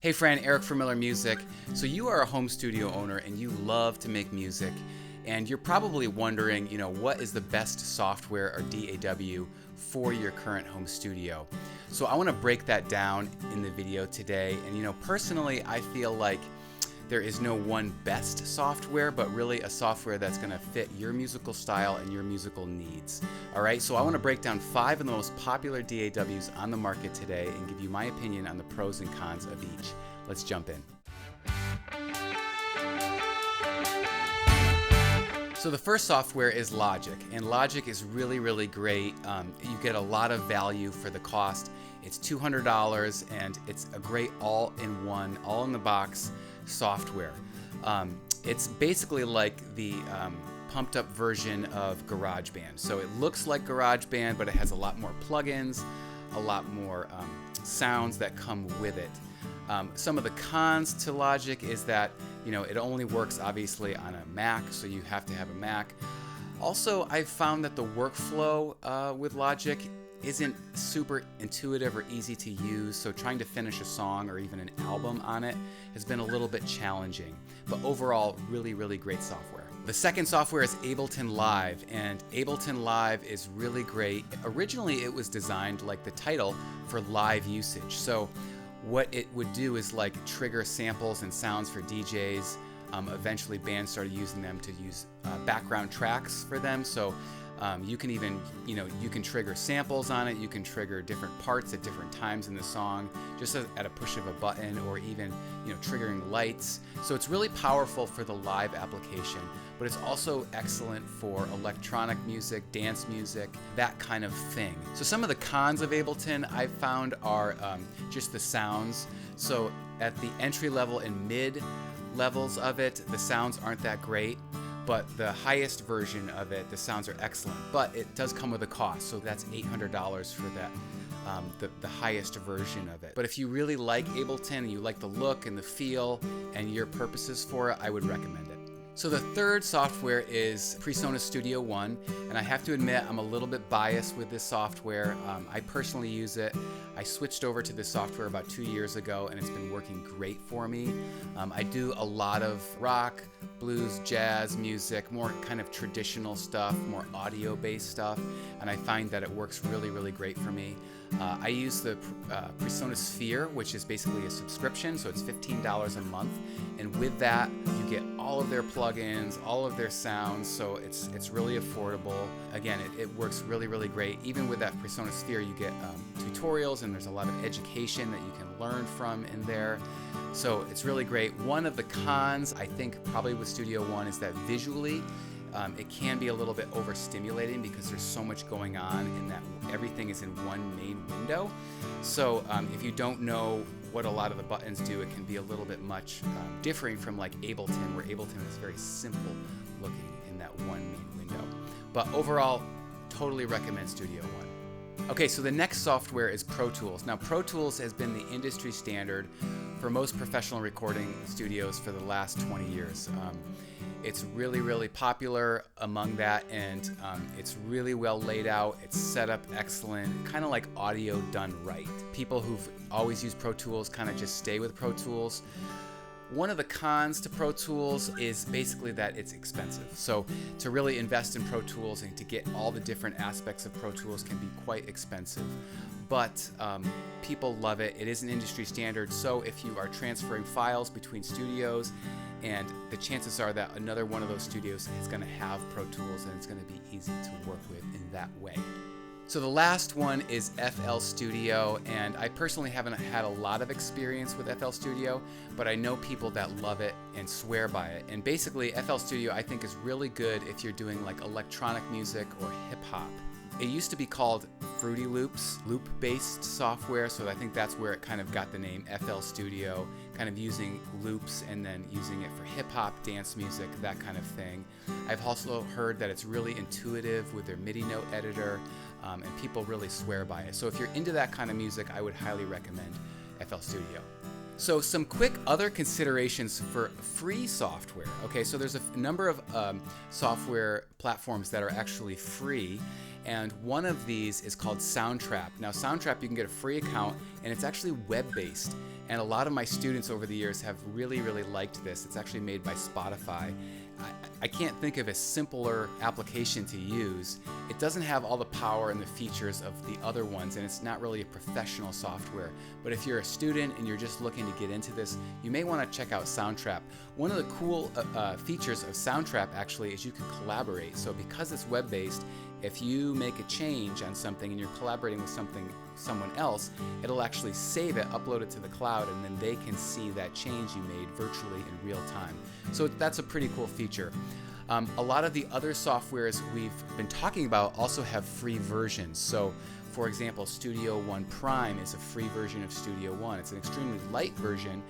Hey Fran, Eric from Miller Music. So you are a home studio owner and you love to make music, and you're probably wondering, what is the best software or DAW for your current home studio? So I want to break that down in the video today. And personally, I feel like there is no one best software, but really a software that's going to fit your musical style and your musical needs. All right, so I want to break down 5 of the most popular DAWs on the market today and give you my opinion on the pros and cons of each. Let's jump in. So the first software is Logic, and Logic is really, really great. You get a lot of value for the cost. It's $200 and it's a great all-in-one, all-in-the-box software. It's basically like the pumped up version of GarageBand. So it looks like GarageBand, but it has a lot more plugins, a lot more sounds that come with it. Some of the cons to Logic is that it only works obviously on a Mac, so you have to have a Mac. Also, I've found that the workflow with Logic isn't super intuitive or easy to use, so trying to finish a song or even an album on it has been a little bit challenging. But overall, really, really great software. The second software is Ableton Live, and Ableton Live is really great. Originally, it was designed, like the title, for live usage. So what it would do is like trigger samples and sounds for DJs. Eventually bands started using them to use background tracks for them. So you can even, you can trigger samples on it. You can trigger different parts at different times in the song, just at a push of a button, or even, triggering lights. So it's really powerful for the live application, but it's also excellent for electronic music, dance music, that kind of thing. So some of the cons of Ableton I've found are just the sounds. So at the entry level and mid levels of it, the sounds aren't that great. But the highest version of it, the sounds are excellent. But it does come with a cost, so that's $800 for that, the highest version of it. But if you really like Ableton and you like the look and the feel and your purposes for it, I would recommend it. So the third software is PreSonus Studio One, and I have to admit I'm a little bit biased with this software. I personally use it. I switched over to this software about 2 years ago, and it's been working great for me. I do a lot of rock, blues, jazz music, more kind of traditional stuff, more audio-based stuff, and I find that it works really, really great for me. I use the PreSonus Sphere, which is basically a subscription, so it's $15 a month, and with that you get all of their plugins, all of their sounds, so it's really affordable. Again, it works really, really great. Even with that PreSonus Sphere, you get tutorials, and there's a lot of education that you can learn from in there. So it's really great. One of the cons, I think, probably with Studio One is that visually, it can be a little bit overstimulating because there's so much going on and that everything is in one main window. So if you don't know what a lot of the buttons do, it can be a little bit much, differing from like Ableton, where Ableton is very simple looking in that one main window. But overall, totally recommend Studio One. Okay, so the next software is ProTools. Now, ProTools has been the industry standard for most professional recording studios for the last 20 years. It's really, really popular among that, and it's really well laid out. It's set up excellent, kind of like audio done right. People who've always used Pro Tools kind of just stay with Pro Tools. One of the cons to Pro Tools is basically that it's expensive. So to really invest in Pro Tools and to get all the different aspects of Pro Tools can be quite expensive. But people love it. It is an industry standard, so if you are transferring files between studios, and the chances are that another one of those studios is going to have Pro Tools, and it's going to be easy to work with in that way. So the last one is FL Studio, and I personally haven't had a lot of experience with FL Studio, but I know people that love it and swear by it. And basically, FL Studio I think is really good if you're doing like electronic music or hip hop. It used to be called Fruity Loops, loop-based software, so I think that's where it kind of got the name FL Studio, kind of using loops and then using it for hip-hop, dance music, that kind of thing. I've also heard that it's really intuitive with their MIDI note editor, and people really swear by it. So if you're into that kind of music, I would highly recommend FL Studio. So some quick other considerations for free software. Okay, so there's a number of software platforms that are actually free, And one of these is called Soundtrap. Now Soundtrap, you can get a free account, and it's actually web-based. And a lot of my students over the years have really liked this. It's actually made by Spotify. I can't think of a simpler application to use. It doesn't have all the power and the features of the other ones, and it's not really a professional software. But if you're a student and you're just looking to get into this, you may want to check out Soundtrap. One of the cool features of Soundtrap actually is you can collaborate. So because it's web-based, if you make a change on something and you're collaborating with someone else, it'll actually save it, upload it to the cloud, and then they can see that change you made virtually in real time. So that's a pretty cool feature. A lot of the other softwares we've been talking about also have free versions. So for example, Studio One Prime is a free version of Studio One. It's an extremely light version,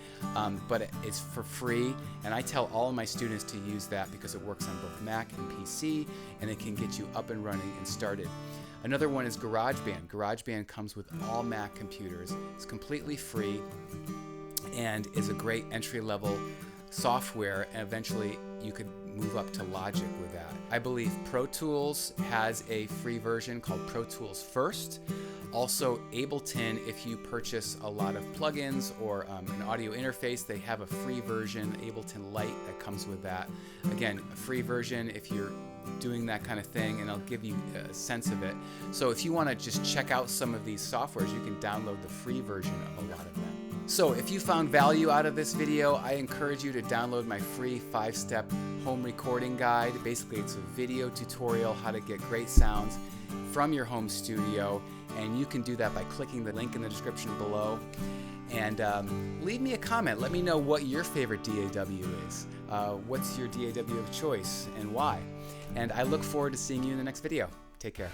but it's for free, and I tell all of my students to use that because it works on both Mac and PC, and it can get you up and running and started. Another one is GarageBand. GarageBand comes with all Mac computers. It's completely free and is a great entry-level software, and eventually you could move up to Logic with that. I believe ProTools has a free version called ProTools First. Also Ableton, if you purchase a lot of plugins or an audio interface, they have a free version, Ableton Lite, that comes with that. Again, a free version if you're doing that kind of thing, and I'll give you a sense of it. So if you want to just check out some of these softwares, you can download the free version of a lot of them. So if you found value out of this video, I encourage you to download my free 5-step home recording guide. Basically, it's a video tutorial how to get great sounds from your home studio, and you can do that by clicking the link in the description below. And leave me a comment. Let me know what your favorite DAW is. What's your DAW of choice and why? And I look forward to seeing you in the next video. Take care.